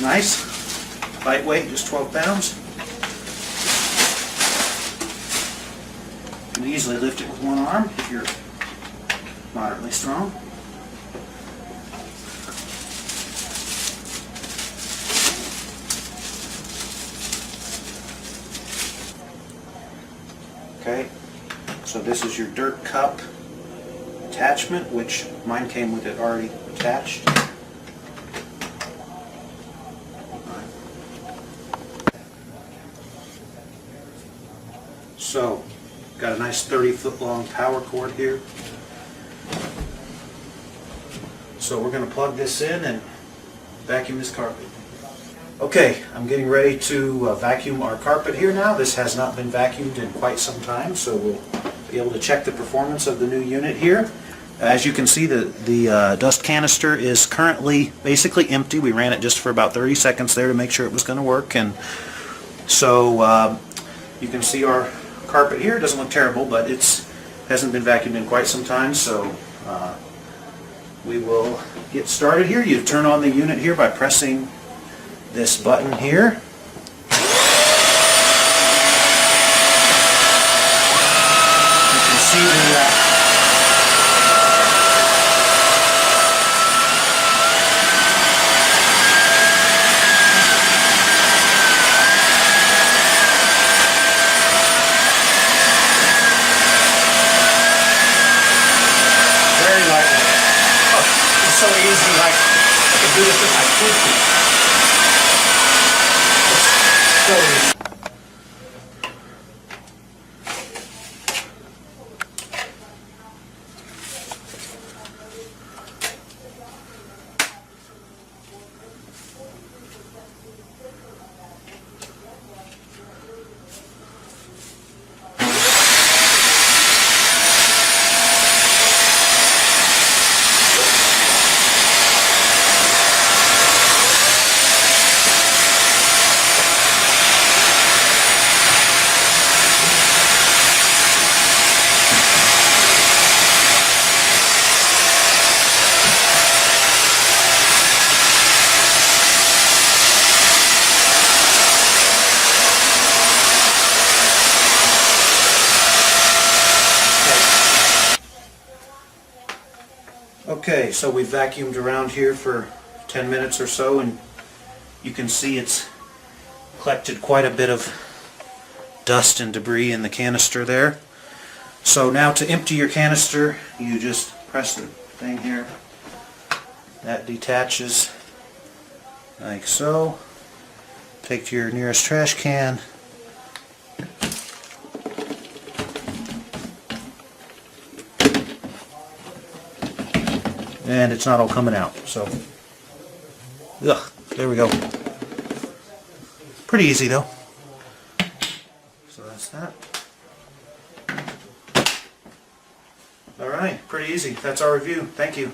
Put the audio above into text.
nice, lightweight, just 12 pounds. You can easily lift it with one arm if you're moderately strong. Okay, so this is your dirt cup attachment, which mine came with it already attached. So, got a nice 30-foot long power cord here. So we're going to plug this in and vacuum this carpet. Okay, I'm getting ready to vacuum our carpet here now. This has not been vacuumed in quite some time, so we'll be able to check the performance of the new unit here. As you can see, the dust canister is currently basically empty. We ran it just for about 30 seconds there to make sure it was going to work, and so you can see our carpet here. It doesn't look terrible, but it hasn't been vacuumed in quite some time, so we will get started here. You turn on the unit here by pressing this button here. You can see the very lightweight. Oh, it's so easy, like I can do this with my 2 feet. So easy. Okay, so we vacuumed around here for 10 minutes or so, and you can see it's collected quite a bit of dust and debris in the canister there. So now to empty your canister, you just press the thing here. That detaches like so. Take to your nearest trash can. And it's not all coming out, so there we go. Pretty easy though. So that's that. Alright, pretty easy. That's our review. Thank you.